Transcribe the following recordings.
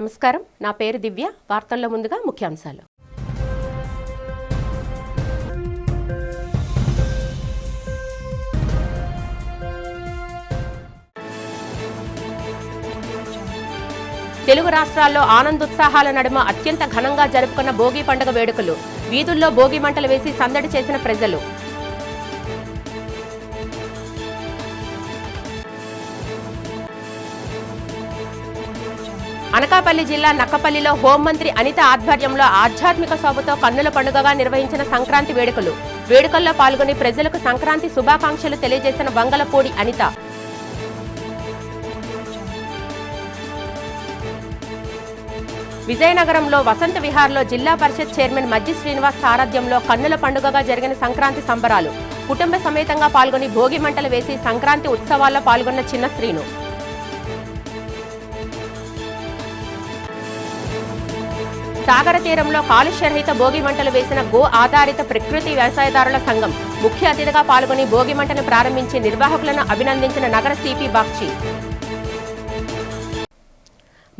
నమస్కారం. నా పేరు దివ్య. వార్తల్లో ముందుగా ముఖ్యాంశాలు. తెలుగు రాష్ట్రాల్లో ఆనందోత్సాహాల నడుమ అత్యంత ఘనంగా జరుపుకున్న భోగి పండుగ వేడుకలు. వీధుల్లో భోగి మంటలు వేసి సందడి చేసిన ప్రజలు. అనకాపల్లి జిల్లా నక్కపల్లిలో హోంమంత్రి అనిత ఆధ్వర్యంలో ఆధ్యాత్మిక శోభతో కన్నుల పండుగగా నిర్వహించిన సంక్రాంతి వేడుకలు. వేడుకల్లో పాల్గొని ప్రజలకు సంక్రాంతి శుభాకాంక్షలు తెలియజేసిన వంగలపూడి అనిత. విజయనగరంలో వసంత విహార్లో జిల్లా పరిషత్ చైర్మన్ మజ్జి శ్రీనివాస్ సారథ్యంలో కన్నుల పండుగగా జరిగిన సంక్రాంతి సంబరాలు. కుటుంబ సమేతంగా పాల్గొని భోగి మంటలు వేసి సంక్రాంతి ఉత్సవాల్లో పాల్గొన్న చిన్న శ్రీను. సాగర తీరంలో కాలుష్యరహిత భోగి మంటలు వేసిన గో ఆధారిత ప్రకృతి వ్యవసాయదారుల సంఘం. ముఖ్య అతిథిగా పాల్గొని భోగి మంటను ప్రారంభించి నిర్వాహకులను అభినందించిన నగర సిపి బాక్షి.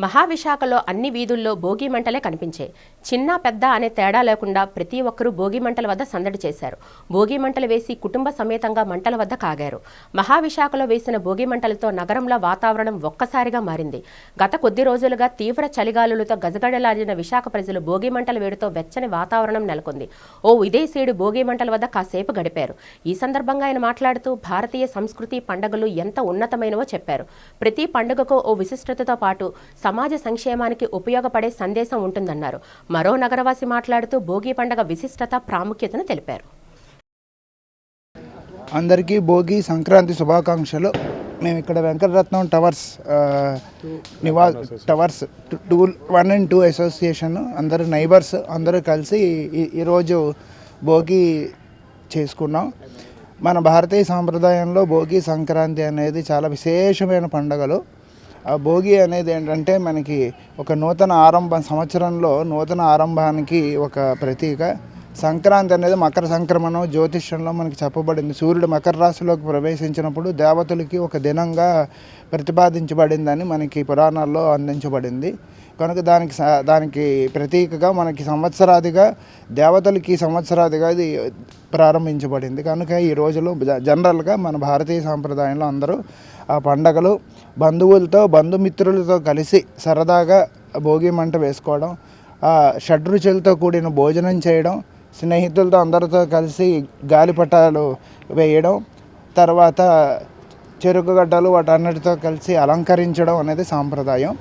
మహావిశాఖలో అన్ని వీధుల్లో భోగి మంటలే కనిపించాయి. చిన్న పెద్ద అనే తేడా లేకుండా ప్రతి ఒక్కరూ భోగి మంటల వద్ద సందడి చేశారు. భోగి మంటలు వేసి కుటుంబ సమేతంగా మంటల వద్ద కాగారు. మహావిశాఖలో వేసిన భోగి మంటలతో నగరంలో వాతావరణం ఒక్కసారిగా మారింది. గత కొద్ది రోజులుగా తీవ్ర చలిగాలులతో గజగడలాడిన విశాఖ ప్రజలు భోగి మంటల వేడితో వెచ్చని వాతావరణం నెలకొంది. ఓ విదేశీయుడు భోగి మంటల వద్ద కాసేపు గడిపారు. ఈ సందర్భంగా ఆయన మాట్లాడుతూ భారతీయ సంస్కృతి పండుగలు ఎంత ఉన్నతమైనవో చెప్పారు. ప్రతి పండుగకు ఓ విశిష్టతతో పాటు సమాజ సంక్షేమానికి ఉపయోగపడే సందేశం ఉంటుందన్నారు. మరో నగరవాసి మాట్లాడుతూ భోగి పండుగ విశిష్టత ప్రాముఖ్యతను తెలిపారు. అందరికీ భోగి సంక్రాంతి శుభాకాంక్షలు. మేము ఇక్కడ Venkataratnam towers towers 1 and 2 association అందరూ నైబర్స్ అందరూ కలిసి ఈరోజు భోగి చేసుకున్నాం. మన భారతీయ సాంప్రదాయంలో భోగి సంక్రాంతి అనేది చాలా విశేషమైన పండుగలు. ఆ భోగి అనేది ఏంటంటే మనకి ఒక నూతన ఆరంభం, సంవత్సరంలో నూతన ఆరంభానికి ఒక ప్రతీక. సంక్రాంతి అనేది మకర సంక్రమణం జ్యోతిష్యంలో మనకి చెప్పబడింది. సూర్యుడు మకర రాశిలోకి ప్రవేశించినప్పుడు దేవతలకి ఒక దినంగా ప్రతిపాదించబడిందని మనకి పురాణాల్లో అందించబడింది. కనుక దానికి ప్రతీకగా మనకి సంవత్సరాదిగా దేవతలకి సంవత్సరాదిగా ఇది ప్రారంభించబడింది. కనుక ఈ రోజులో జనరల్గా మన భారతీయ సాంప్రదాయంలో అందరూ ఆ పండగలు బంధువులతో బంధుమిత్రులతో కలిసి సరదాగా భోగి మంట వేసుకోవడం, ఆ షడ్రుచులతో కూడిన భోజనం చేయడం, స్నేహితులతో అందరితో కలిసి గాలిపటాలు వేయడం, తర్వాత చెరుకుగడ్డలు వాటన్నిటితో కలిసి అలంకరించడం అనేది సాంప్రదాయం.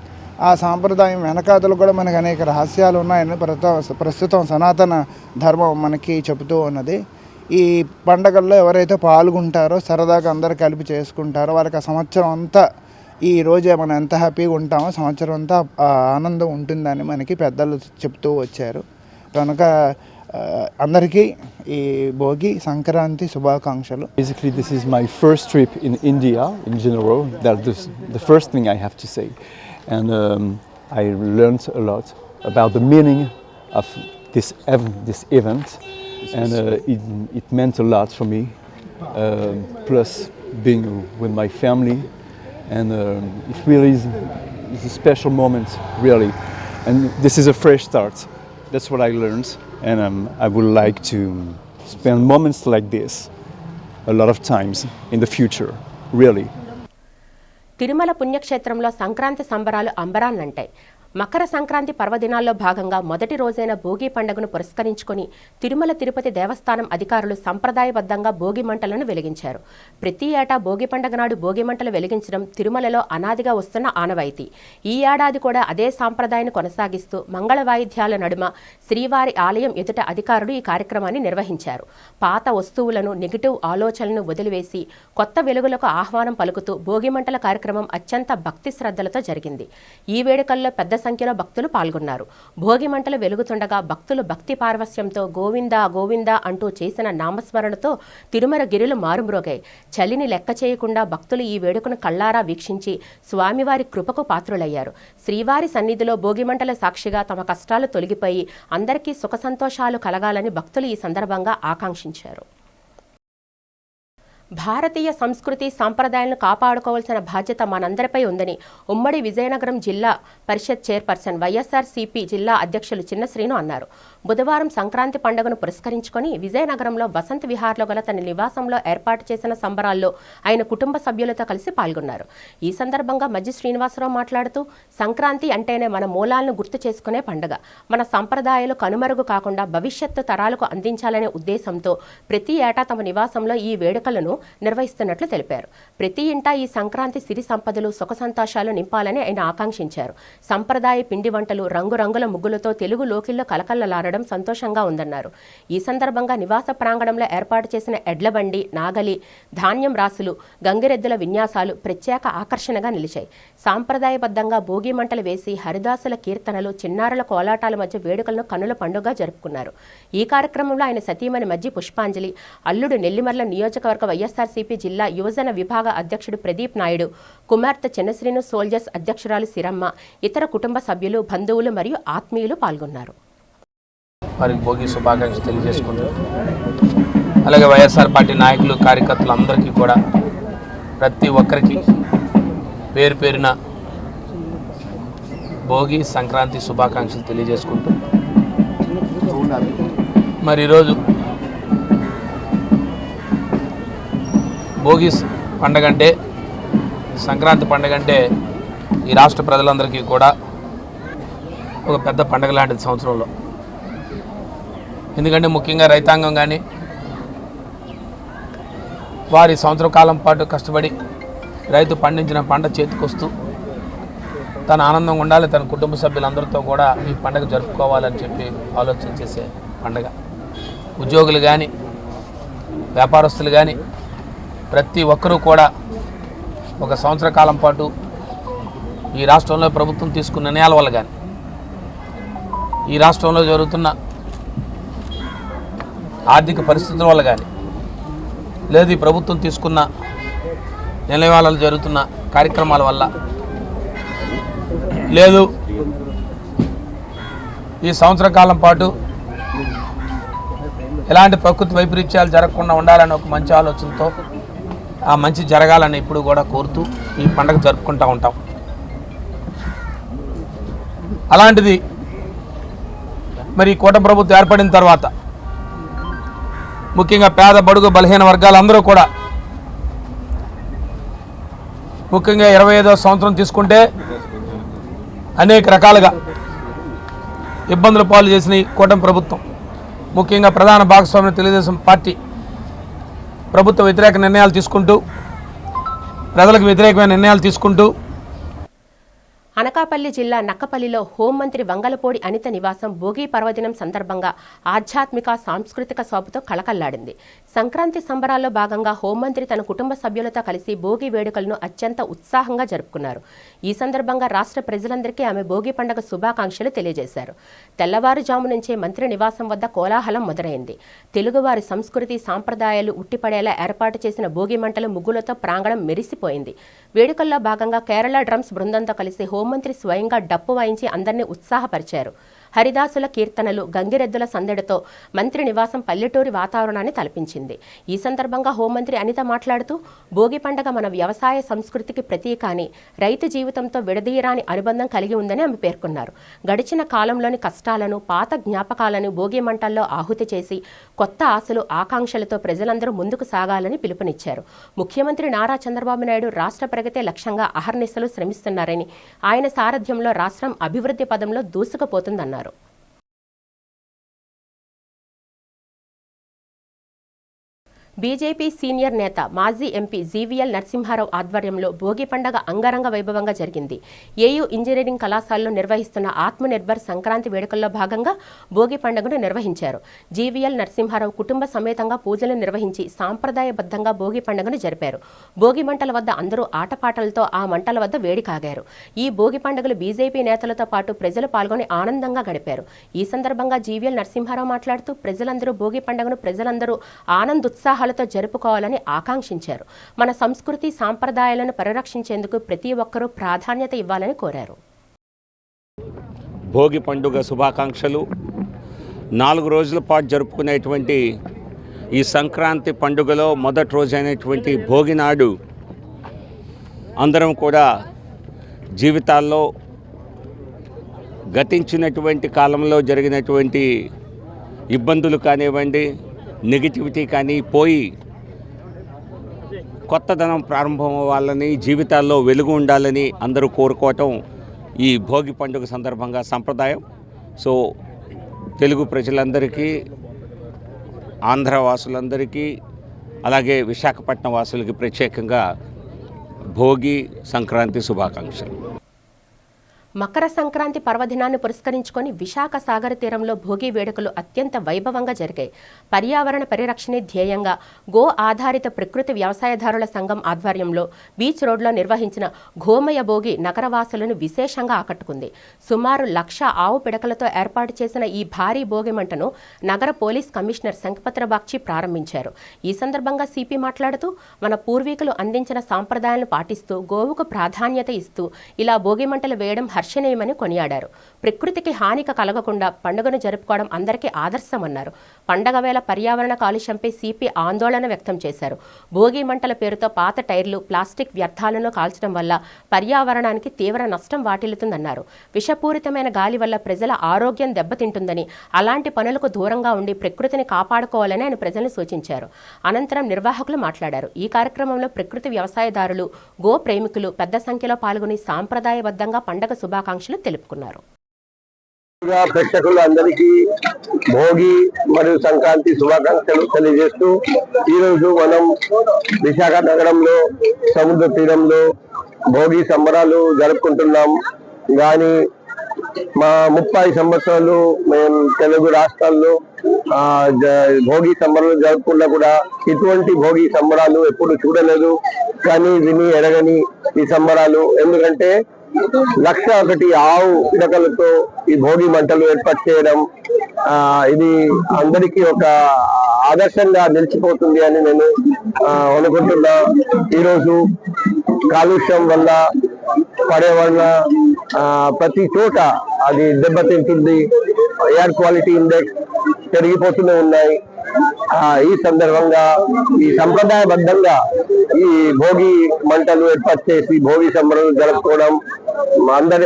ఆ సాంప్రదాయం వెనకాతలు కూడా మనకు అనేక రహస్యాలు ఉన్నాయని ప్రస్తుతం సనాతన ధర్మం మనకి చెబుతూ ఉన్నది. ఈ పండగల్లో ఎవరైతే పాల్గొంటారో సరదాగా అందరు కలిపి చేసుకుంటారో వాళ్ళకి ఆ సంవత్సరం అంతా ఈ రోజే మనం ఎంత హ్యాపీగా ఉంటామో సంవత్సరం అంతా ఆనందం ఉంటుందని మనకి పెద్దలు చెప్తూ వచ్చారు. కనుక అందరికీ ఈ భోగి సంక్రాంతి శుభాకాంక్షలు. Basically this is my first trip in India in general. That's the first thing I have to say. And I learned a lot about the meaning of this event. And it meant a lot for me, plus being with my family, and it really is a special moment, really. And this is a fresh start. That's what I learned, and I would like to spend moments like this a lot of times in the future, really. Tirumala పుణ్యక్షేత్రంలో సంక్రాంతి సంబరాలు అంబరాన్నంటాయి. మకర సంక్రాంతి పర్వదినాల్లో భాగంగా మొదటి రోజైన భోగి పండుగను పురస్కరించుకుని తిరుమల తిరుపతి దేవస్థానం అధికారులు సంప్రదాయబద్ధంగా భోగి మంటలను వెలిగించారు. ప్రతి ఏటా భోగి పండుగ నాడు భోగి మంటలు వెలిగించడం తిరుమలలో అనాదిగా వస్తున్న ఆనవాయితీ. ఈ ఏడాది కూడా అదే సాంప్రదాయాన్ని కొనసాగిస్తూ మంగళ వాయిద్యాల నడుమ శ్రీవారి ఆలయం ఎదుట అధికారులు ఈ కార్యక్రమాన్ని నిర్వహించారు. పాత వస్తువులను, నెగిటివ్ ఆలోచనలను వదిలివేసి కొత్త వెలుగులకు ఆహ్వానం పలుకుతూ భోగి మంటల కార్యక్రమం అత్యంత భక్తి శ్రద్ధలతో జరిగింది. ఈ వేడుకల్లో పెద్ద సంఖ్యలో భక్తులు పాల్గొన్నారు. భోగి మంటలు వెలుగుతుండగా భక్తులు భక్తి పారవస్యంతో గోవిందా గోవిందా అంటూ చేసిన నామస్మరణతో తిరుమల గిరులు మారుమ్రోగాయి. చలిని లెక్క చేయకుండా భక్తులు ఈ వేడుకను కళ్లారా వీక్షించి స్వామివారి కృపకు పాత్రులయ్యారు. శ్రీవారి సన్నిధిలో భోగి మంటల సాక్షిగా తమ కష్టాలు తొలగిపోయి అందరికీ సుఖ సంతోషాలు కలగాలని భక్తులు ఈ సందర్భంగా ఆకాంక్షించారు. భారతీయ సంస్కృతి సంప్రదాయాలను కాపాడుకోవాల్సిన బాధ్యత మనందరిపై ఉందని ఉమ్మడి విజయనగరం జిల్లా పరిషత్ చైర్పర్సన్ వైఎస్ఆర్సీపీ జిల్లా అధ్యక్షులు చిన్న శ్రీను అన్నారు. బుధవారం సంక్రాంతి పండుగను పురస్కరించుకొని విజయనగరంలో వసంత విహార్లో గల తన నివాసంలో ఏర్పాటు చేసిన సంబరాల్లో ఆయన కుటుంబ సభ్యులతో కలిసి పాల్గొన్నారు. ఈ సందర్భంగా మజ్జి శ్రీనివాసరావు మాట్లాడుతూ సంక్రాంతి అంటేనే మన మూలాలను గుర్తు చేసుకునే పండుగ. మన సంప్రదాయాలు కనుమరుగు కాకుండా భవిష్యత్తు తరాలకు అందించాలనే ఉద్దేశంతో ప్రతి ఏటా తమ నివాసంలో ఈ వేడుకలను నిర్వహిస్తున్నట్లు తెలిపారు. ప్రతి ఇంటా ఈ సంక్రాంతి సిరి సంపదలు సుఖ సంతోషాలు నింపాలని ఆయన ఆకాంక్షించారు. సంప్రదాయ పిండి వంటలు రంగురంగుల ముగ్గులతో తెలుగు లోకిల్లో కలకలలాడడం సంతోషంగా ఉందన్నారు. ఈ సందర్భంగా నివాస ప్రాంగణంలో ఏర్పాటు చేసిన ఎడ్లబండి, నాగలి, ధాన్యం రాసులు, గంగిరెద్దుల విన్యాసాలు ప్రత్యేక ఆకర్షణగా నిలిచాయి. సాంప్రదాయబద్ధంగా భోగి మంటలు వేసి హరిదాసుల కీర్తనలు, చిన్నారుల కోలాటాల మధ్య వేడుకలను కన్నుల పండుగ జరుపుకున్నారు. ఈ కార్యక్రమంలో ఆయన సతీమణి మజ్జి పుష్పాంజలి, అల్లుడు నెల్లిమర్ల నియోజకవర్గ వైఎస్ఆర్సీపీ జిల్లా యువజన విభాగ అధ్యక్షుడు ప్రదీప్ నాయుడు, కుమార్తె చిన్నశ్రీను సోల్జర్స్ అధ్యక్షురాలు సిరమ్మ, ఇతర కుటుంబ సభ్యులు, బంధువులు మరియు ఆత్మీయులు పాల్గొన్నారు. వారికి భోగి శుభాకాంక్షలు తెలియజేసుకుంటారు. అలాగే వైఎస్ఆర్ పార్టీ నాయకులు, కార్యకర్తలు అందరికీ కూడా ప్రతి ఒక్కరికి పేరు పేరున భోగి సంక్రాంతి శుభాకాంక్షలు తెలియజేసుకుంటూ మరి ఈరోజు భోగి పండగ అంటే, సంక్రాంతి పండగ అంటే ఈ రాష్ట్ర ప్రజలందరికీ కూడా ఒక పెద్ద పండగ లాంటిది సంవత్సరంలో. ఎందుకంటే ముఖ్యంగా రైతాంగం కానీ వారి సంవత్సర కాలం పాటు కష్టపడి రైతు పండించిన పంట చేతికొస్తూ తన ఆనందంగా ఉండాలి, తన కుటుంబ సభ్యులందరితో కూడా ఈ పండగ జరుపుకోవాలని చెప్పి ఆలోచన చేసే పండగ. ఉద్యోగులు కానీ వ్యాపారస్తులు కానీ ప్రతి ఒక్కరూ కూడా ఒక సంవత్సర కాలం పాటు ఈ రాష్ట్రంలో ప్రభుత్వం తీసుకున్న నిర్ణయాల వల్ల కానీ, ఈ రాష్ట్రంలో జరుగుతున్న ఆర్థిక పరిస్థితుల వల్ల కానీ, లేదు ఈ ప్రభుత్వం తీసుకున్న నిర్ణయాలలో జరుగుతున్న కార్యక్రమాల వల్ల, లేదు ఈ సంవత్సర కాలం పాటు ఎలాంటి ప్రకృతి వైపరీత్యాలు జరగకుండా ఉండాలని ఒక మంచి ఆలోచనతో ఆ మంచి జరగాలని ఇప్పుడు కూడా కోరుతూ ఈ పండగ జరుపుకుంటూ ఉంటాం. అలాంటిది మరి కూటమి ప్రభుత్వం ఏర్పడిన తర్వాత ముఖ్యంగా పేద బడుగు బలహీన వర్గాలందరూ కూడా, ముఖ్యంగా 25వ సంవత్సరం తీసుకుంటే అనేక రకాలుగా ఇబ్బందుల పాలు చేసిన ఈ కూటమి ప్రభుత్వం, ముఖ్యంగా ప్రధాన భాగస్వామ్య తెలుగుదేశం పార్టీ ప్రభుత్వ వ్యతిరేక నిర్ణయాలు తీసుకుంటూ, ప్రజలకు వ్యతిరేకమైన నిర్ణయాలు తీసుకుంటూ అనకాపల్లి జిల్లా నక్కపల్లిలో హోంమంత్రి వంగలపూడి అనిత నివాసం భోగి పర్వదినం సందర్భంగా ఆధ్యాత్మిక సాంస్కృతిక శోభతో కళకళ్లాడింది. సంక్రాంతి సంబరాల్లో భాగంగా హోంమంత్రి తన కుటుంబ సభ్యులతో కలిసి భోగి వేడుకలను అత్యంత ఉత్సాహంగా జరుపుకున్నారు. ఈ సందర్భంగా రాష్ట్ర ప్రజలందరికీ ఆమె భోగి పండుగ శుభాకాంక్షలు తెలియజేశారు. తెల్లవారుజాము నుంచే మంత్రి నివాసం వద్ద కోలాహలం మొదలైంది. తెలుగువారి సంస్కృతి సాంప్రదాయాలు ఉట్టిపడేలా ఏర్పాటు చేసిన భోగి మంటలు, ముగ్గులతో ప్రాంగణం మెరిసిపోయింది. వేడుకల్లో భాగంగా కేరళ డ్రమ్స్ బృందంతో కలిసి హోంమంత్రి స్వయంగా డప్పు వాయించి అందరినీ ఉత్సాహపరిచారు. హరిదాసుల కీర్తనలు, గంగిరెద్దుల సందడితో మంత్రి నివాసం పల్లెటూరి వాతావరణాన్ని తలపించింది. ఈ సందర్భంగా హోంమంత్రి అనిత మాట్లాడుతూ, భోగి పండుగ మన వ్యవసాయ సంస్కృతికి ప్రతీక అని, రైతు జీవితంతో విడదీయరాని అనుబంధం కలిగి ఉందని ఆమె పేర్కొన్నారు. గడిచిన కాలంలోని కష్టాలను, పాత జ్ఞాపకాలను భోగి మంటల్లో ఆహుతి చేసి కొత్త ఆశలు, ఆకాంక్షలతో ప్రజలందరూ ముందుకు సాగాలని పిలుపునిచ్చారు. ముఖ్యమంత్రి నారా చంద్రబాబు నాయుడు రాష్ట్ర ప్రగతి లక్ష్యంగా అహర్నిశలు శ్రమిస్తున్నారని, ఆయన సారథ్యంలో రాష్ట్రం అభివృద్ధి పదంలో దూసుకుపోతుందన్నారు. బీజేపీ సీనియర్ నేత, మాజీ ఎంపీ జీవీఎల్ నరసింహారావు ఆధ్వర్యంలో భోగి పండుగ అంగరంగ వైభవంగా జరిగింది. ఏయూ ఇంజనీరింగ్ కళాశాలలో నిర్వహిస్తున్న ఆత్మనిర్భర్ సంక్రాంతి వేడుకల్లో భాగంగా భోగి పండుగను నిర్వహించారు. జీవీఎల్ నరసింహారావు కుటుంబ సమేతంగా పూజలు నిర్వహించి సాంప్రదాయబద్ధంగా భోగి పండుగను జరిపారు. భోగి మంటల వద్ద అందరూ ఆటపాటలతో ఆ మంటల వద్ద వేడి కాగారు. ఈ భోగి పండుగలు బీజేపీ నేతలతో పాటు ప్రజలు పాల్గొని ఆనందంగా గడిపారు. ఈ సందర్భంగా జీవీఎల్ నరసింహారావు మాట్లాడుతూ, ప్రజలందరూ భోగి పండుగను ప్రజలందరూ ఆనందోత్సాహాలతో జరుపుకోవాలని ఆకాంక్షించారు. మన సంస్కృతి సాంప్రదాయాలను పరిరక్షించేందుకు ప్రతి ఒక్కరూ ప్రాధాన్యత ఇవ్వాలని కోరారు. భోగి పండుగ శుభాకాంక్షలు. 4 రోజుల పాటు జరుపుకునేటువంటి ఈ సంక్రాంతి పండుగలో మొదటి రోజైనటువంటి భోగి నాడు అందరం కూడా జీవితాల్లో గతించినటువంటి కాలంలో జరిగినటువంటి ఇబ్బందులు కానివ్వండి, నెగిటివిటీ కానీ పోయి కొత్తదనం ప్రారంభం అవ్వాలని, జీవితాల్లో వెలుగు ఉండాలని అందరూ కోరుకోవటం ఈ భోగి పండుగ సందర్భంగా సంప్రదాయం. సో తెలుగు ప్రజలందరికీ, ఆంధ్ర వాసులందరికీ, అలాగే విశాఖపట్నం వాసులకి ప్రత్యేకంగా భోగి సంక్రాంతి శుభాకాంక్షలు. మకర సంక్రాంతి పర్వదినాన్ని పురస్కరించుకొని విశాఖ సాగర తీరంలో భోగి వేడుకలు అత్యంత వైభవంగా జరిగాయి. పర్యావరణ పరిరక్షణే ధ్యేయంగా గో ఆధారిత ప్రకృతి వ్యవసాయదారుల సంఘం ఆధ్వర్యంలో బీచ్ రోడ్లో నిర్వహించిన గోమయ భోగి నగరవాసులను విశేషంగా ఆకట్టుకుంది. సుమారు 1,00,000 ఆవు పిడకలతో ఏర్పాటు చేసిన ఈ భారీ భోగి మంటను నగర పోలీస్ కమిషనర్ శంఖపత్ర బాగ్చి ప్రారంభించారు. ఈ సందర్భంగా సిపి మాట్లాడుతూ, మన పూర్వీకులు అందించిన సాంప్రదాయాలను పాటిస్తూ గోవుకు ప్రాధాన్యత ఇస్తూ ఇలా భోగి మంటలు వేయడం హర్షణీయమని కొనియాడారు. ప్రకృతికి హానిక కలగకుండా పండుగను జరుపుకోవడం అందరికీ ఆదర్శమన్నారు. పండగ వేళ పర్యావరణ కాలుష్యంపై సిపి ఆందోళన వ్యక్తం చేశారు. భోగి మంటల పేరుతో పాత టైర్లు, ప్లాస్టిక్ వ్యర్థాలను కాల్చడం వల్ల పర్యావరణానికి తీవ్ర నష్టం వాటిల్లుతుందన్నారు. విషపూరితమైన గాలి వల్ల ప్రజల ఆరోగ్యం దెబ్బతింటుందని, అలాంటి పనులకు దూరంగా ఉండి ప్రకృతిని కాపాడుకోవాలని ఆయన ప్రజలను సూచించారు. అనంతరం నిర్వాహకులు మాట్లాడారు. ఈ కార్యక్రమంలో ప్రకృతి వ్యవసాయదారులు, గో ప్రేమికులు పెద్ద సంఖ్యలో పాల్గొని సాంప్రదాయబద్ధంగా పండగ శుభాకాంక్షలు తెలుపుకున్నారు. ప్రేక్షకులు అందరికీ భోగి మరియు సంక్రాంతి శుభాకాంక్షలు తెలియజేస్తూ, ఈరోజు మనం విశాఖ నగరంలో సముద్ర తీరంలో భోగి సంబరాలు జరుపుకుంటున్నాం. కానీ మా 30 సంవత్సరాలు మేము తెలుగు రాష్ట్రాల్లో భోగి సంబరాలు జరుపుకున్నా కూడా ఇటువంటి భోగి సంబరాలు ఎప్పుడు చూడలేదు. కానీ విని ఎరగని ఈ సంబరాలు, ఎందుకంటే 1,01 ఆవు పిడకలతో ఈ భోగి మంటలు ఏర్పాటు చేయడం ఇది అందరికీ ఒక ఆదర్శంగా నిలిచిపోతుంది అని నేను అనుకుంటున్నా. ఈరోజు కాలుష్యం వల్ల పర్యావరణ ప్రతి చోట అది దెబ్బతింటుంది. ఎయిర్ క్వాలిటీ ఇండెక్స్ పెరిగిపోతూనే ఉన్నాయి. ఈ సందర్భంగా ఈ సంప్రదాయబద్ధంగా ఈ భోగి మంటలు ఏర్పాటు చేసి భోగి సంబరాలు జరుపుకోవడం అందరి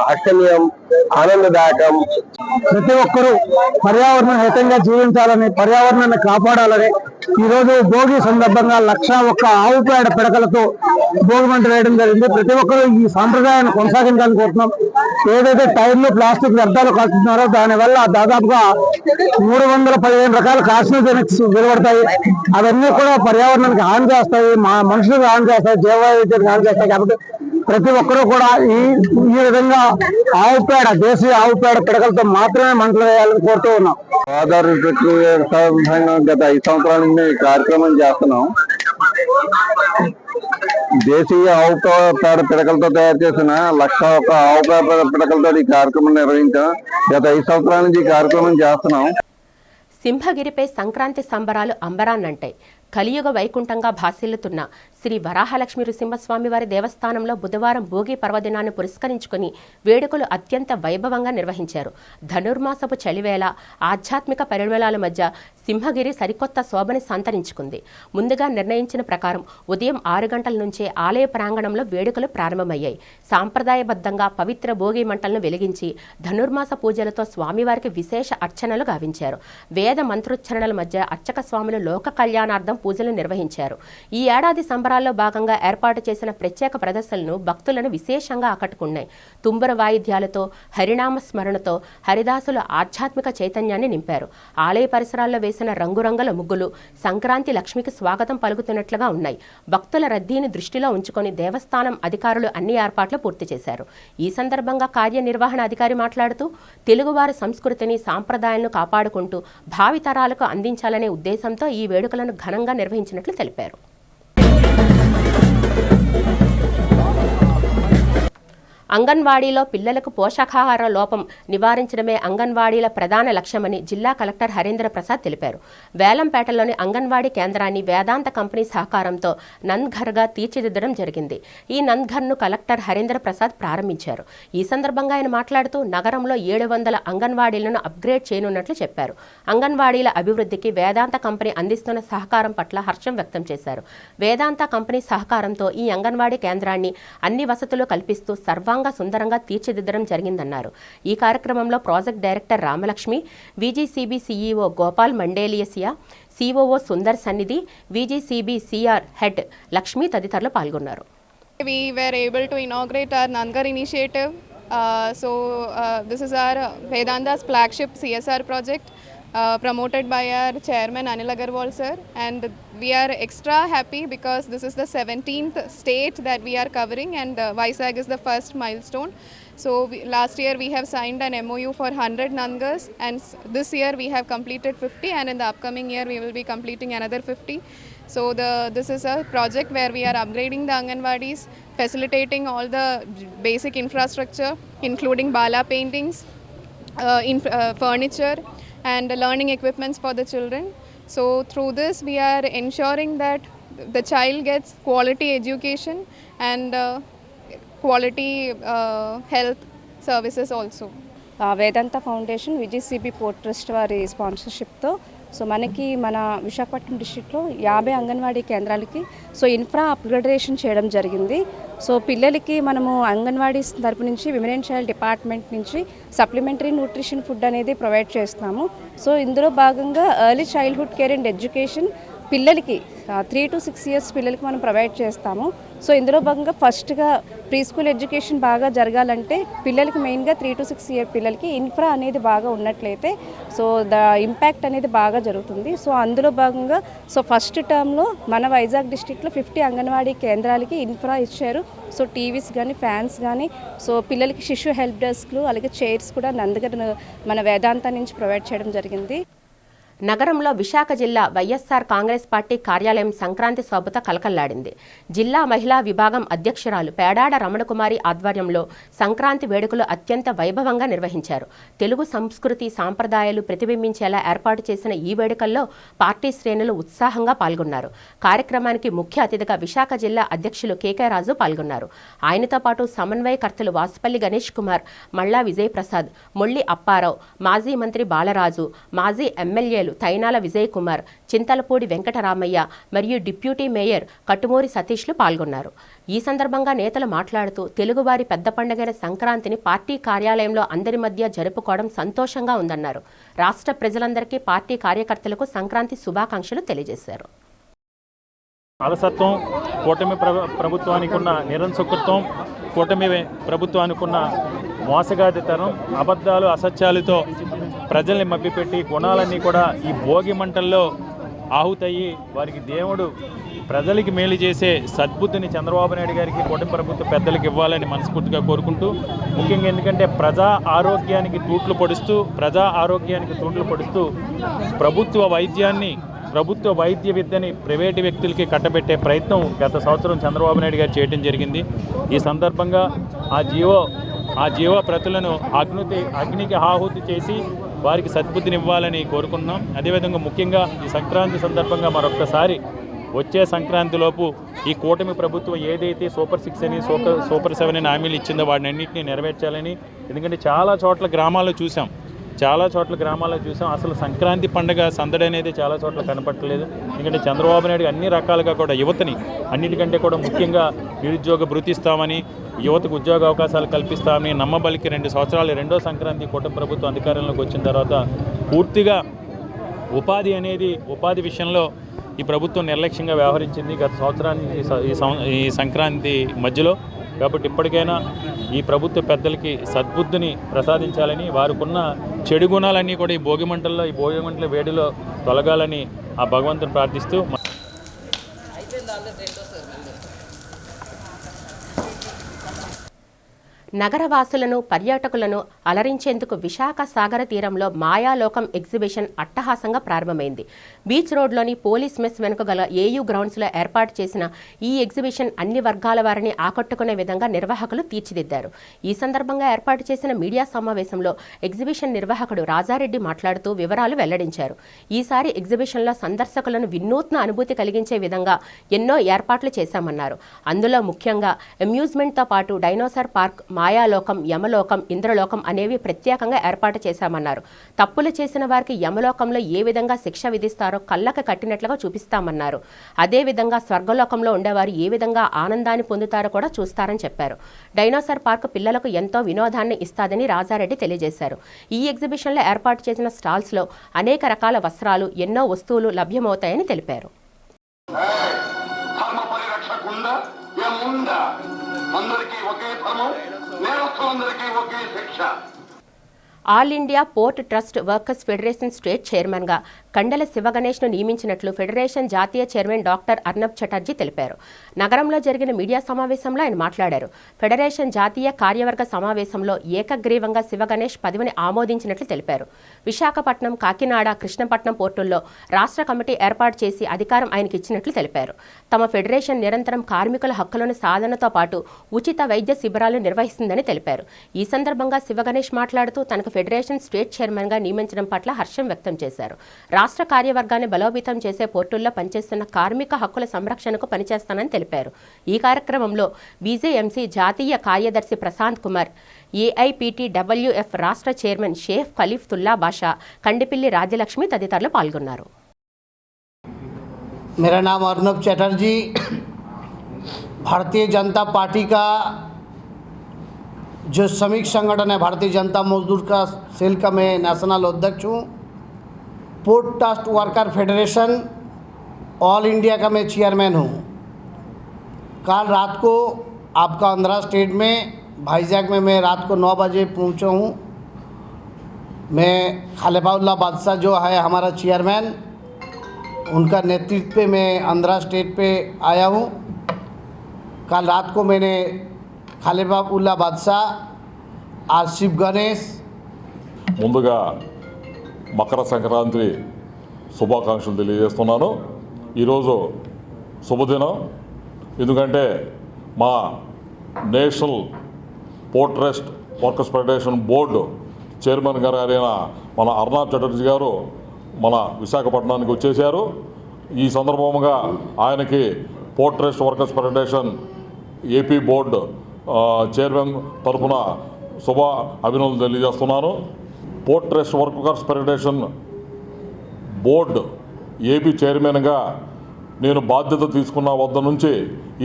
హర్షణీయం, ఆనందదాయకం. ప్రతి ఒక్కరూ పర్యావరణ హితంగా జీవించాలని, పర్యావరణాన్ని కాపాడాలని ఈరోజు భోగి సందర్భంగా 1,01 ఆవు పేడ పిడకలతో భోగి మంట వేయడం జరిగింది. ప్రతి ఒక్కరూ ఈ సాంప్రదాయాన్ని కొనసాగించాలని కోరుతున్నాం. ఏదైతే టైర్లు, ప్లాస్టిక్ వ్యర్థాలు కాల్చుతున్నారో దానివల్ల దాదాపుగా 315 రకాల కార్సినోజెనిక్స్ వెలువడతాయి. అవన్నీ కూడా పర్యావరణానికి హాని చేస్తాయి, మనుషులకు హాని చేస్తాయి, జీవవైవిధ్యానికి హాని చేస్తాయి. కాబట్టి ప్రతి ఒక్కరూ కూడా ఈ విధంగా ఆవు పేడ, దేశీయ ఆవు పేడ పిడకలతో మాత్రమే మంటలు వేయాలని కోరుతూ ఉన్నాం. గోదావరి ప్రకృతి వ్యవసాయంగా గత 5 సంవత్సరాల నుంచి కార్యక్రమం చేస్తున్నాం. దేశీయ ఆవు పేడ పిడకలతో తయారు చేసిన 1,01 ఆవు పేడ పిడకలతో ఈ కార్యక్రమం నిర్వహించాం. గత 5 సంవత్సరాల నుంచి ఈ కార్యక్రమం చేస్తున్నాం. సింహగిరిపై సంక్రాంతి సంబరాలు అంబరాన్నంటాయి. కలియుగ వైకుంఠంగా భాసిల్లుతున్న శ్రీ వరాహలక్ష్మి నృసింహస్వామి వారి దేవస్థానంలో బుధవారం భోగి పర్వదినాన్ని పురస్కరించుకుని వేడుకలు అత్యంత వైభవంగా నిర్వహించారు. ధనుర్మాసపు చలివేళ, ఆధ్యాత్మిక పరిమళాల మధ్య సింహగిరి సరికొత్త శోభని సంతరించుకుంది. ముందుగా నిర్ణయించిన ప్రకారం ఉదయం 6 గంటల నుంచే ఆలయ ప్రాంగణంలో వేడుకలు ప్రారంభమయ్యాయి. సాంప్రదాయబద్ధంగా పవిత్ర భోగి మంటలను వెలిగించి ధనుర్మాస పూజలతో స్వామివారికి విశేష అర్చనలు గావించారు. వేద మంత్రోచ్చరణల మధ్య అర్చక స్వాములు లోక కళ్యాణార్థం పూజలు నిర్వహించారు. ఈ ఏడాది సంబరాల్లో భాగంగా ఏర్పాటు చేసిన ప్రత్యేక ప్రదర్శనలు భక్తులను విశేషంగా ఆకట్టుకున్నాయి. తుంబర వాయిద్యాలతో, హరినామ స్మరణతో హరిదాసుల ఆధ్యాత్మిక చైతన్యాన్ని నింపారు. ఆలయ పరిసరాల్లో వేసిన రంగురంగుల ముగ్గులు సంక్రాంతి లక్ష్మికి స్వాగతం పలుకుతున్నట్లుగా ఉన్నాయి. భక్తుల రద్దీని దృష్టిలో ఉంచుకొని దేవస్థానం అధికారులు అన్ని ఏర్పాట్లు పూర్తి చేశారు. ఈ సందర్భంగా కార్యనిర్వహణ అధికారి మాట్లాడుతూ, తెలుగువారి సంస్కృతిని, సాంప్రదాయాలను కాపాడుకుంటూ భావితరాలకు అందించాలనే ఉద్దేశంతో ఈ వేడుకలను ఘనంగా నిర్వహించినట్లు తెలిపారు. అంగన్వాడీలో పిల్లలకు పోషకాహార లోపం నివారించడమే అంగన్వాడీల ప్రధాన లక్ష్యమని జిల్లా కలెక్టర్ హరీంద్ర ప్రసాద్ తెలిపారు. వేలంపేటలోని అంగన్వాడీ కేంద్రాన్ని వేదాంత కంపెనీ సహకారంతో నంద్ఘర్గా తీర్చిదిద్దడం జరిగింది. ఈ నంద్ఘర్ను కలెక్టర్ హరీంద్ర ప్రసాద్ ప్రారంభించారు. ఈ సందర్భంగా ఆయన మాట్లాడుతూ నగరంలో 700 అంగన్వాడీలను అప్గ్రేడ్ చేయనున్నట్లు చెప్పారు. అంగన్వాడీల అభివృద్ధికి వేదాంత కంపెనీ అందిస్తున్న సహకారం పట్ల హర్షం వ్యక్తం చేశారు. వేదాంత కంపెనీ సహకారంతో ఈ అంగన్వాడీ కేంద్రాన్ని అన్ని వసతులు కల్పిస్తూ సర్వాంగ సుందరంగా తీర్చిదిద్దడం జరిగిందన్నారు. ఈ కార్యక్రమంలో project director Ramalakshmi, VGCB CEO Gopal మండేలియసియా, COO Sundar Sannidhi, VGCB CR head Lakshmi తదితరులు పాల్గొన్నారు. We were able to inaugurate our Nandgar initiative. This is our Vedanta's flagship CSR project promoted by our chairman Anil Agarwal sir, and we are extra happy because this is the 17th state that we are covering, and Vizag is the first milestone. So last year we have signed an MOU for 100 Nandgars, and this year we have completed 50, and in the upcoming year we will be completing another 50. So this is a project where we are upgrading the Anganwadis, facilitating all the basic infrastructure including bala paintings, furniture and learning equipments for the children. So through this we are ensuring that the child gets quality education and quality health services also. Vedanta foundation విజీసీబీ port trust వారి స్పాన్సర్షిప్తో మన విశాఖపట్నం డిస్ట్రిక్ట్లో 50 anganwadi కేంద్రాలకి infra upgradation చేయడం జరిగింది. పిల్లలకి మనము అంగన్వాడీస్ తరపు నుంచి women and child department నుంచి సప్లిమెంటరీ న్యూట్రిషన్ ఫుడ్ అనేది ప్రొవైడ్ చేస్తున్నాము. ఇందులో భాగంగా early childhood care and education పిల్లలకి 3 to 6 years పిల్లలకి మనం ప్రొవైడ్ చేస్తాము. ఇందులో భాగంగా ఫస్ట్గా ప్రీ స్కూల్ ఎడ్యుకేషన్ బాగా జరగాలంటే పిల్లలకి మెయిన్గా 3 to 6 year పిల్లలకి ఇన్ఫ్రా అనేది బాగా ఉన్నట్లయితే ద ఇంపాక్ట్ అనేది బాగా జరుగుతుంది. అందులో భాగంగా ఫస్ట్ టర్మ్లో మన వైజాగ్ డిస్ట్రిక్ట్లో 50 అంగన్వాడీ కేంద్రాలకి ఇన్ఫ్రా ఇచ్చారు. టీవీస్ కానీ ఫ్యాన్స్ కానీ పిల్లలకి శిశు హెల్ప్ డెస్క్లు అలాగే చైర్స్ కూడా నందగర్ మన వేదాంత నుంచి ప్రొవైడ్ చేయడం జరిగింది. నగరంలో విశాఖ జిల్లా వైఎస్ఆర్ కాంగ్రెస్ పార్టీ కార్యాలయం సంక్రాంతి శోభతో కలకల్లాడింది. జిల్లా మహిళా విభాగం అధ్యక్షురాలు పేడాడ రమణకుమారి ఆధ్వర్యంలో సంక్రాంతి వేడుకలు అత్యంత వైభవంగా నిర్వహించారు. తెలుగు సంస్కృతి సాంప్రదాయాలు ప్రతిబింబించేలా ఏర్పాటు చేసిన ఈ వేడుకల్లో పార్టీ శ్రేణులు ఉత్సాహంగా పాల్గొన్నారు. కార్యక్రమానికి ముఖ్య అతిథిగా విశాఖ జిల్లా అధ్యక్షులు కేకే రాజు పాల్గొన్నారు. ఆయనతో పాటు సమన్వయకర్తలు వాసుపల్లి గణేష్ కుమార్, మల్లా విజయ్ ప్రసాద్, మొల్లి అప్పారావు, మాజీ మంత్రి బాలరాజు, మాజీ ఎమ్మెల్యేలు తైనాల విజయ్ కుమార్, చింతలపూడి వెంకటరామయ్య మరియు డిప్యూటీ మేయర్ కట్టుమూరి సతీష్లు పాల్గొన్నారు. ఈ సందర్భంగా నేతలు మాట్లాడుతూ తెలుగువారి పెద్ద పండుగైన సంక్రాంతిని పార్టీ కార్యాలయంలో అందరి మధ్య జరుపుకోవడం సంతోషంగా ఉందన్నారు. రాష్ట్ర ప్రజలందరికీ పార్టీ కార్యకర్తలకు సంక్రాంతి శుభాకాంక్షలు తెలియజేశారు. అలసత్వం, కూటమి ప్రభుత్వానికి ఉన్న నిరంకుశత్వం, కూటమి ప్రభుత్వానికి ఉన్న మోసగాదితనం, అబద్ధాలు, అసత్యాలతో ప్రజల్ని మభ్యపెట్టి గుణాలన్నీ కూడా ఈ భోగి మంటల్లో ఆహుతయ్యి వారికి దేవుడు ప్రజలకి మేలు చేసే సద్బుద్ధిని చంద్రబాబు నాయుడు గారికి, కూటమి ప్రభుత్వ పెద్దలకు ఇవ్వాలని మనస్ఫూర్తిగా కోరుకుంటూ, ముఖ్యంగా ఎందుకంటే ప్రజా ఆరోగ్యానికి తూట్లు పొడుస్తూ ప్రభుత్వ వైద్య విద్యని ప్రైవేటు వ్యక్తులకి కట్టబెట్టే ప్రయత్నం గత సంవత్సరం చంద్రబాబు నాయుడు గారు చేయడం జరిగింది. ఈ సందర్భంగా ఆ జీవ ప్రతులను అగ్నికి ఆహుతి చేసి వారికి సద్బుద్ధిని ఇవ్వాలని కోరుకుంటున్నాం. అదేవిధంగా ముఖ్యంగా ఈ సంక్రాంతి సందర్భంగా మరొక్కసారి వచ్చే సంక్రాంతిలోపు ఈ కూటమి ప్రభుత్వం ఏదైతే సూపర్ 6 అని సూపర్ 7 అని హామీలు ఇచ్చిందో వాటిని అన్నింటినీ నెరవేర్చాలని. ఎందుకంటే చాలా చోట్ల గ్రామాల్లో చూసాం అసలు సంక్రాంతి పండుగ సందడి అనేది చాలా చోట్ల కనపడలేదు. ఎందుకంటే చంద్రబాబు నాయుడు అన్ని రకాలుగా కూడా యువతని అన్నిటికంటే కూడా ముఖ్యంగా నిరుద్యోగ భృతి ఇస్తామని, యువతకు ఉద్యోగ అవకాశాలు కల్పిస్తామని నమ్మబలికి 2 సంవత్సరాలు రెండో సంక్రాంతి కూటమి ప్రభుత్వం అధికారంలోకి వచ్చిన తర్వాత పూర్తిగా ఉపాధి విషయంలో ఈ ప్రభుత్వం నిర్లక్ష్యంగా వ్యవహరించింది గత సంవత్సరానికి ఈ సంక్రాంతి మధ్యలో. కాబట్టి ఇప్పటికైనా ఈ ప్రభుత్వ పెద్దలకి సద్బుద్ధిని ప్రసాదించాలని, వారికున్న చెడు గుణాలన్నీ కూడా ఈ భోగి మంటల వేడిలో తొలగాలని ఆ భగవంతుని ప్రార్థిస్తూ నగరవాసులను పర్యాటకులను అలరించేందుకు విశాఖ సాగర తీరంలో మాయాలోకం ఎగ్జిబిషన్ అట్టహాసంగా ప్రారంభమైంది. బీచ్ రోడ్లోని పోలీస్ మెస్ వెనుక గల ఏయూ గ్రౌండ్స్లో ఏర్పాటు చేసిన ఈ ఎగ్జిబిషన్ అన్ని వర్గాల వారిని ఆకట్టుకునే విధంగా నిర్వాహకులు తీర్చిదిద్దారు. ఈ సందర్భంగా ఏర్పాటు చేసిన మీడియా సమావేశంలో ఎగ్జిబిషన్ నిర్వాహకుడు రాజారెడ్డి మాట్లాడుతూ వివరాలు వెల్లడించారు. ఈసారి ఎగ్జిబిషన్లో సందర్శకులను వినూత్న అనుభూతి కలిగించే విధంగా ఎన్నో ఏర్పాట్లు చేశామన్నారు. అందులో ముఖ్యంగా అమ్యూజ్మెంట్తో పాటు డైనోసార్ పార్క్, మాయాలోకం, యమలోకం, ఇంద్రలోకం అనేవి ప్రత్యేకంగా ఏర్పాటు చేశామన్నారు. తప్పులు చేసిన వారికి యమలోకంలో ఏ విధంగా శిక్ష విధిస్తారో కళ్ళకు కట్టినట్లుగా చూపిస్తామన్నారు. అదేవిధంగా స్వర్గలోకంలో ఉండేవారు ఏ విధంగా ఆనందాన్ని పొందుతారో కూడా చూస్తారని చెప్పారు. డైనోసార్ పార్క్ పిల్లలకు ఎంతో వినోదాన్ని ఇస్తాదని రాజారెడ్డి తెలియజేశారు. ఈ ఎగ్జిబిషన్లో ఏర్పాటు చేసిన స్టాల్స్లో అనేక రకాల వస్త్రాలు, ఎన్నో వస్తువులు లభ్యమవుతాయని తెలిపారు. All India port trust workers federation state చైర్మన్గా కండల శివగణేష్ను నియమించినట్లు ఫెడరేషన్ జాతీయ చైర్మన్ డాక్టర్ అర్నబ్ చటర్జీ తెలిపారు. నగరంలో జరిగిన మీడియా సమావేశంలో ఆయన మాట్లాడారు. ఫెడరేషన్ జాతీయ కార్యవర్గ సమావేశంలో ఏకగ్రీవంగా శివగణేష్ పదవిని ఆమోదించినట్లు తెలిపారు. విశాఖపట్నం, కాకినాడ, కృష్ణపట్నం పోర్టుల్లో రాష్ట్ర కమిటీ ఏర్పాటు చేసి అధికారం ఆయనకి ఇచ్చినట్లు తెలిపారు. తమ ఫెడరేషన్ నిరంతరం కార్మికుల హక్కులను సాధనతో పాటు ఉచిత వైద్య శిబిరాలు నిర్వహిస్తుందని తెలిపారు. ఈ సందర్భంగా శివగణేష్ మాట్లాడుతూ తనకు ఫెడరేషన్ స్టేట్ చైర్మన్గా నియమించడం పట్ల హర్షం వ్యక్తం చేశారు. రాష్ట్ర కార్యవర్గాన్ని బలోపేతం చేసే పోర్టుల్లో పనిచేస్తున్న కార్మిక హక్కుల సంరక్షణకు పనిచేస్తానని తెలిపారు. ఈ కార్యక్రమంలో బీజేఎంసీ జాతీయ కార్యదర్శి ప్రశాంత్ కుమార్, ఏఐపీటీడబ్ల్యూఎఫ్ రాష్ట్ర చైర్మన్ షేఫ్ ఖలీఫుల్లా బాషా, కండిపిల్లి రాజ్యలక్ష్మి తదితరులు పాల్గొన్నారు. मेरा नाम अर्नब चटर्जी, भारतीय जनता पार्टी का जो श्रमिक संगठन है भारतीय जनता मजदूर का सेल का मैं नेशनल अध्यक्ष हूँ। Port trust worker federation all India का मैं चेयरमैन हूँ। कल रात को आपका आंध्रा स्टेट में भाईजैग में मैं रात को 9 बजे पहुँचा हूँ। मैं खलीफुल्ला बादशाह जो है हमारा चेयरमैन, उनका नेतृत्व पे मैं आंध्रा स्टेट पे आया हूँ। कल रात को मैंने ఖలీఫుల్లా బాద్షా ఆర్ శివ్ గణేష్ ముందుగా మకర సంక్రాంతి శుభాకాంక్షలు తెలియజేస్తున్నాను. ఈరోజు శుభదినం, ఎందుకంటే మా national port trust workers federation board chairman గారు అయిన మన అర్నబ్ చటర్జీ గారు మన విశాఖపట్నానికి వచ్చేసారు. ఈ సందర్భంగా ఆయనకి port trust workers federation AP board chairman తరఫున శుభ అభినందనలు తెలియజేస్తున్నాను. Port trust workers federation board AP చైర్మన్గా నేను బాధ్యత తీసుకున్న వద్ద నుంచి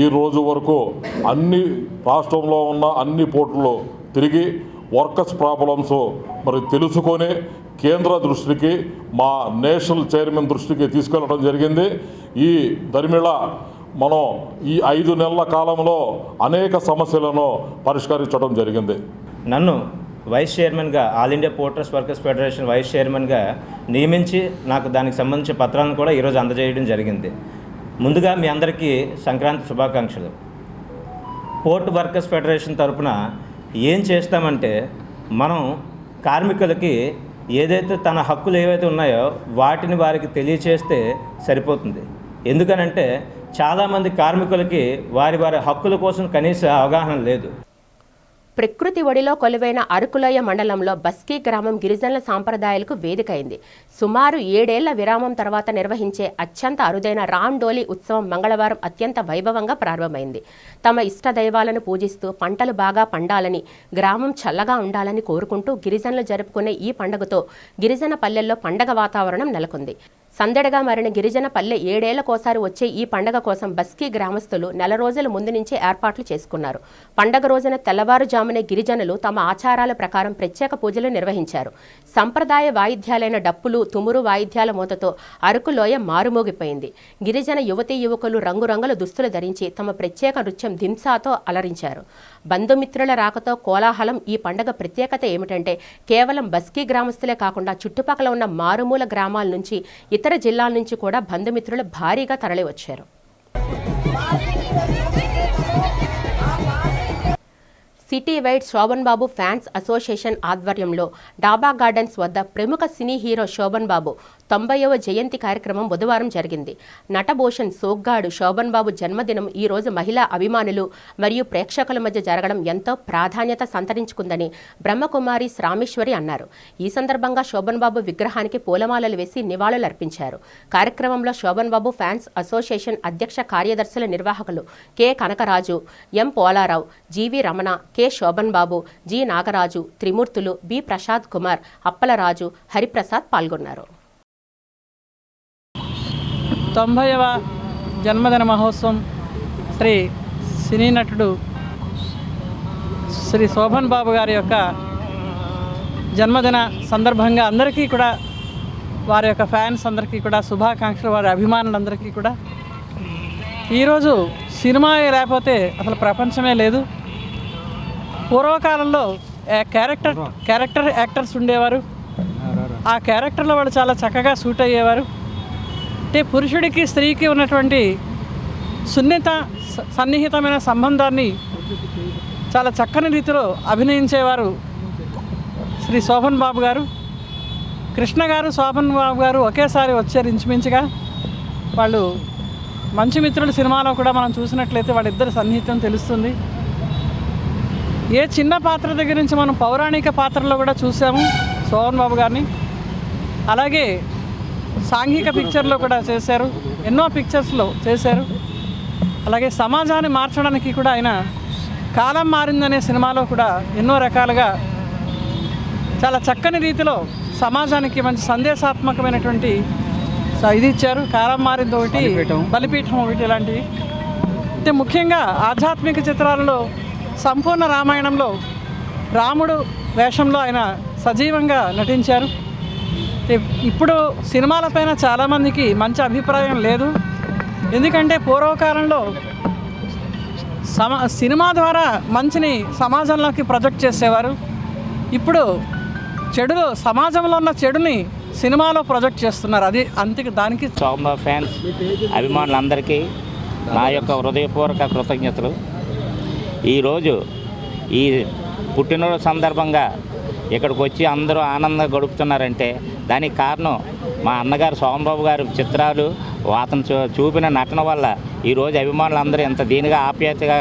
ఈ రోజు వరకు అన్ని రాష్ట్రంలో ఉన్న అన్ని పోర్టులు తిరిగి వర్కర్స్ ప్రాబ్లమ్స్ మరి తెలుసుకొని కేంద్ర దృష్టికి, మా నేషనల్ చైర్మన్ దృష్టికి తీసుకెళ్ళడం జరిగింది. ఈ దరిమిళ మనం ఈ 5 నెలల కాలంలో అనేక సమస్యలను పరిష్కరించడం జరిగింది. నన్ను వైస్ చైర్మన్గా all India port trust workers federation vice చైర్మన్గా నియమించి నాకు దానికి సంబంధించిన పత్రాలను కూడా ఈరోజు అందజేయడం జరిగింది. ముందుగా మీ అందరికీ సంక్రాంతి శుభాకాంక్షలు. పోర్ట్ వర్కర్స్ ఫెడరేషన్ తరఫున ఏం చేస్తామంటే, మనం కార్మికులకి ఏదైతే తన హక్కులు ఏవైతే ఉన్నాయో వాటిని వారికి తెలియచేస్తే సరిపోతుంది. ఎందుకనంటే చాలామంది కార్మికులకి వారి హక్కుల కోసం కనీస అవగాహన లేదు. ప్రకృతి ఒడిలో కొలువైన అరకులోయ మండలంలో బస్కీ గ్రామం గిరిజనుల సాంప్రదాయాలకు వేదికైంది. సుమారు 7 ఏళ్ల విరామం తర్వాత నిర్వహించే అత్యంత అరుదైన రామ్ డోలీ ఉత్సవం మంగళవారం అత్యంత వైభవంగా ప్రారంభమైంది. తమ ఇష్ట దైవాలను పూజిస్తూ పంటలు బాగా పండాలని, గ్రామం చల్లగా ఉండాలని కోరుకుంటూ గిరిజనులు జరుపుకునే ఈ పండుగతో గిరిజన పల్లెల్లో పండగ వాతావరణం నెలకొంది. సందడిగా మారిన గిరిజన పల్లె 7 ఏళ్లకోసారి వచ్చే ఈ పండగ కోసం బస్కీ గ్రామస్తులు నెల రోజుల ముందు నుంచే ఏర్పాట్లు చేసుకున్నారు. పండగ రోజున తెల్లవారుజామునే గిరిజనులు తమ ఆచారాల ప్రకారం ప్రత్యేక పూజలు నిర్వహించారు. సంప్రదాయ వాయిద్యాలైన డప్పులు, తుమురు వాయిద్యాల మూతతో అరకులోయ మారుమోగిపోయింది. గిరిజన యువతీ యువకులు రంగురంగుల దుస్తులు ధరించి తమ ప్రత్యేక నృత్యం దింసాతో అలరించారు. బంధుమిత్రుల రాకతో కోలాహలం. ఈ పండగ ప్రత్యేకత ఏమిటంటే, కేవలం బస్కీ గ్రామస్తులే కాకుండా చుట్టుపక్కల ఉన్న మారుమూల గ్రామాల నుంచి, ఇతర జిల్లాల నుంచి కూడా బంధుమిత్రులు భారీగా తరలివచ్చారు. సిటీ వైడ్ శోభన్ బాబు ఫ్యాన్స్ అసోసియేషన్ ఆధ్వర్యంలో డాబా గార్డెన్స్ వద్ద ప్రముఖ సినీ హీరో శోభన్ బాబు 90వ జయంతి కార్యక్రమం బుధవారం జరిగింది. నటభూషణ్ సోగ్గాడు శోభన్ బాబు జన్మదినం ఈ రోజు మహిళా అభిమానులు మరియు ప్రేక్షకుల మధ్య జరగడం ఎంతో ప్రాధాన్యత సంతరించుకుందని బ్రహ్మకుమారి రామేశ్వరి అన్నారు. ఈ సందర్భంగా శోభన్ బాబు విగ్రహానికి పూలమాలలు వేసి నివాళులర్పించారు. కార్యక్రమంలో శోభన్ బాబు ఫ్యాన్స్ అసోసియేషన్ అధ్యక్ష కార్యదర్శుల నిర్వాహకులు కె కనకరాజు, ఎం పోలారావు, జీవి రమణ, కె శోభన్ బాబు, జి నాగరాజు, త్రిమూర్తులు, బి ప్రసాద్ కుమార్, అప్పలరాజు, హరిప్రసాద్ పాల్గొన్నారు. 90వ జన్మదిన మహోత్సవం శ్రీ సినీ నటుడు శ్రీ శోభన్ బాబు గారి యొక్క జన్మదిన సందర్భంగా అందరికీ కూడా, వారి యొక్క ఫ్యాన్స్ అందరికీ కూడా శుభాకాంక్షలు, వారి అభిమానులందరికీ కూడా. ఈరోజు సినిమా లేకపోతే అసలు ప్రపంచమే లేదు. పూర్వకాలంలో క్యారెక్టర్ యాక్టర్స్ ఉండేవారు. ఆ క్యారెక్టర్లో వాళ్ళు చాలా చక్కగా సూట్ అయ్యేవారు. అంటే పురుషుడికి స్త్రీకి ఉన్నటువంటి సన్నిహితమైన సంబంధాన్ని చాలా చక్కని రీతిలో అభినయించేవారు శ్రీ శోభన్ బాబు గారు. కృష్ణ గారు, శోభన్ బాబు గారు ఒకేసారి వచ్చారు ఇంచుమించుగా. వాళ్ళు మంచి మిత్రులు సినిమాలో కూడా మనం చూసినట్లయితే వాళ్ళిద్దరి సన్నిహితం తెలుస్తుంది. ఏ చిన్న పాత్ర దగ్గర నుంచి మనం పౌరాణిక పాత్రలో కూడా చూసాము శోభన్ బాబు గారిని. అలాగే సాంఘిక పిక్చర్లో కూడా చేశారు, ఎన్నో పిక్చర్స్లో చేశారు. అలాగే సమాజాన్ని మార్చడానికి కూడా ఆయన కాలం మారిందనే సినిమాలో కూడా ఎన్నో రకాలుగా చాలా చక్కని రీతిలో సమాజానికి మంచి సందేశాత్మకమైనటువంటి ఇది ఇచ్చారు. కాలం మారింది ఒకటి, బలిపీఠం ఒకటి, ఇలాంటివి. అయితే ముఖ్యంగా ఆధ్యాత్మిక చిత్రాలలో సంపూర్ణ రామాయణంలో రాముడు వేషంలో ఆయన సజీవంగా నటించారు. ఇప్పుడు సినిమాలపైన చాలామందికి మంచి అభిప్రాయం లేదు. ఎందుకంటే పూర్వకాలంలో సినిమా ద్వారా మంచిని సమాజంలోకి ప్రొజెక్ట్ చేసేవారు. ఇప్పుడు చెడులో, సమాజంలో ఉన్న చెడుని సినిమాలో ప్రొజెక్ట్ చేస్తున్నారు. అది దానికి శోభన్ బాబు ఫ్యాన్స్ అభిమానులందరికీ నా యొక్క హృదయపూర్వక కృతజ్ఞతలు. ఈరోజు ఈ పుట్టినరోజు సందర్భంగా ఇక్కడికి వచ్చి అందరూ ఆనందంగా గడుపుతున్నారంటే దానికి కారణం మా అన్నగారు శోభన్ బాబు గారి చిత్రాలు, అతను చూపిన నటన వల్ల ఈరోజు అభిమానులందరూ ఎంత దీనిగా ఆప్యాయతగా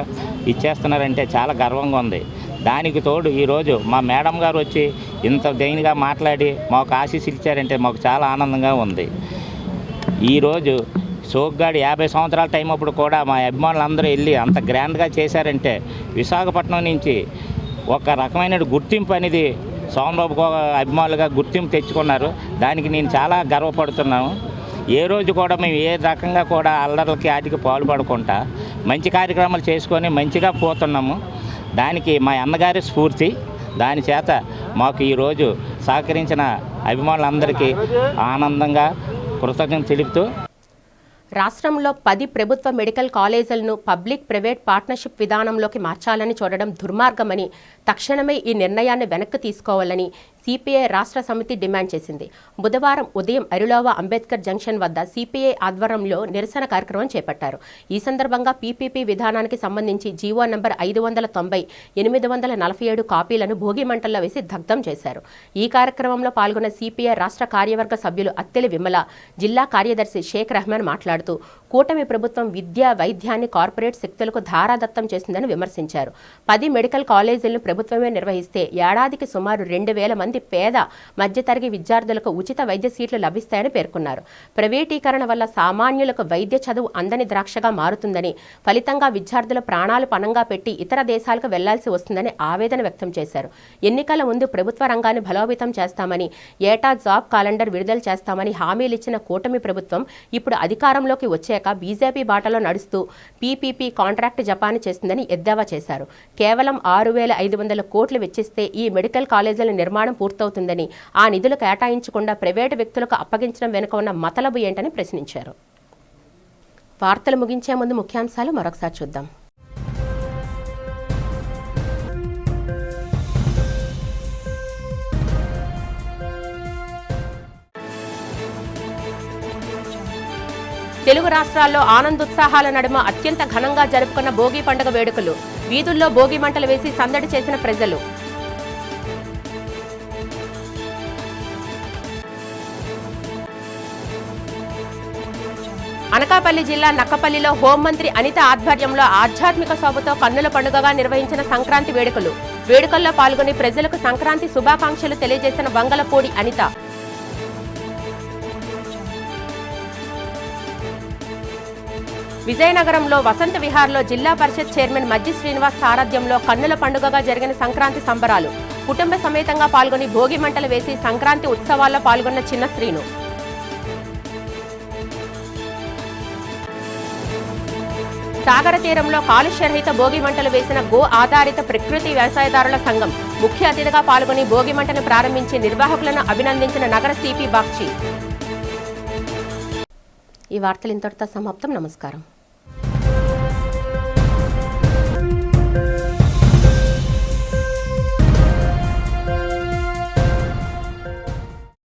ఇచ్చేస్తున్నారంటే చాలా గర్వంగా ఉంది. దానికి తోడు ఈరోజు మా మేడం గారు వచ్చి ఇంత దైనిగా మాట్లాడి మాకు ఆశీస్సులు ఇచ్చారంటే మాకు చాలా ఆనందంగా ఉంది. ఈరోజు సోగ్గాడి 50 సంవత్సరాల టైం అప్పుడు కూడా మా అభిమానులందరూ వెళ్ళి అంత గ్రాండ్గా చేశారంటే విశాఖపట్నం నుంచి ఒక రకమైన గుర్తింపు అనేది శోభన్ బాబు అభిమానులుగా గుర్తింపు తెచ్చుకున్నారు. దానికి నేను చాలా గర్వపడుతున్నాను. ఏ రోజు కూడా మేము ఏ రకంగా కూడా అల్లర్లకి వాటికి పాల్పడకుండా మంచి కార్యక్రమాలు చేసుకొని మంచిగా పోతున్నాము. దానికి మా అన్నగారి స్ఫూర్తి. దాని చేత మాకు ఈరోజు సహకరించిన అభిమానులందరికీ ఆనందంగా కృతజ్ఞతలు తెలుపుతూ, రాష్ట్రంలో 10 ప్రభుత్వ మెడికల్ కాలేజీలను పబ్లిక్ ప్రైవేట్ పార్ట్నర్షిప్ విధానంలోకి మార్చాలని చూడడం దుర్మార్గమని, తక్షణమే ఈ నిర్ణయాన్ని వెనక్కి తీసుకోవాలని సిపిఐ రాష్ట్ర సమితి డిమాండ్ చేసింది. బుధవారం ఉదయం అరిలోవా అంబేద్కర్ జంక్షన్ వద్ద సిపిఐ ఆధ్వర్యంలో నిరసన కార్యక్రమం చేపట్టారు. ఈ సందర్భంగా పీపీపీ విధానానికి సంబంధించి జీవో నంబర్ 590 847 కాపీలను భోగి మంటల్లో వేసి దగ్ధం చేశారు. ఈ కార్యక్రమంలో పాల్గొన్న సిపిఐ రాష్ట్ర కార్యవర్గ సభ్యులు అత్తెలి విమల, జిల్లా కార్యదర్శి షేక్ రెహమాన్ మాట్లాడుతూ కూటమి ప్రభుత్వం విద్యా, వైద్యాన్ని కార్పొరేట్ శక్తులకు ధారాదత్తం చేసిందని విమర్శించారు. 10 మెడికల్ కాలేజీలను ప్రభుత్వమే నిర్వహిస్తే ఏడాదికి సుమారు 2000 మంది పేద, మధ్యతరగతి విద్యార్థులకు ఉచిత వైద్య సీట్లు లభిస్తాయని పేర్కొన్నారు. ప్రైవేటీకరణ వల్ల సామాన్యులకు వైద్య చదువు అందని ద్రాక్షగా మారుతుందని, ఫలితంగా విద్యార్థుల ప్రాణాలు పణంగా పెట్టి ఇతర దేశాలకు వెళ్లాల్సి వస్తుందని ఆవేదన వ్యక్తం చేశారు. ఎన్నికల ముందు ప్రభుత్వ రంగాన్ని బలోపేతం చేస్తామని, ఏటా జాబ్ క్యాలెండర్ విడుదల చేస్తామని హామీలిచ్చిన కూటమి ప్రభుత్వం ఇప్పుడు అధికారంలోకి వచ్చాక బీజేపీ బాటలో నడుస్తూ పీపీపీ కాంట్రాక్ట్ జపాన్ చేస్తుందని ఎద్దేవా చేశారు. కేవలం 6500 కోట్లు వెచ్చిస్తే ఈ మెడికల్ కాలేజీల నిర్మాణం పూర్తవుతుందని, ఆ నిధులు కేటాయించకుండా ప్రైవేటు వ్యక్తులకు అప్పగించడం వెనుక ఉన్న మతలబు ఏంటని ప్రశ్నించారు. వార్తలు ముగించే ముందు ముఖ్యాంశాలు మరొకసారి చూద్దాం. తెలుగు రాష్ట్రాల్లో ఆనందోత్సాహాల నడుమ అత్యంత ఘనంగా జరుపుకున్న భోగి పండుగ వేడుకలు. వీధుల్లో భోగి మంటలు వేసి సందడి చేసిన ప్రజలు. అనకాపల్లి జిల్లా నక్కపల్లిలో హోంమంత్రి అనిత ఆధ్వర్యంలో ఆధ్యాత్మిక శోభతో కన్నుల పండుగగా నిర్వహించిన సంక్రాంతి వేడుకలు. వేడుకల్లో పాల్గొని ప్రజలకు సంక్రాంతి శుభాకాంక్షలు తెలియజేసిన వంగలపూడి అనిత. విజయనగరంలో వసంత విహార్లో జిల్లా పరిషత్ చైర్మన్ మజ్జి శ్రీనివాస్ సారథ్యంలో కన్నుల పండుగగా జరిగిన సంక్రాంతి సంబరాలు. కుటుంబ సమేతంగా పాల్గొని భోగి మంటలు వేసి సంక్రాంతి ఉత్సవాల్లో పాల్గొన్న చిన్న శ్రీను. సాగర తీరంలో కాలుష్యరహిత భోగి మంటలు వేసిన గో ఆధారిత ప్రకృతి వ్యవసాయదారుల సంఘం. ముఖ్య అతిథిగా పాల్గొని భోగి మంటను ప్రారంభించి నిర్వాహకులను అభినందించిన నగర సిపి బాక్షి. ఈ వార్తలు ఇంతటితో సమాప్తం. నమస్కారం.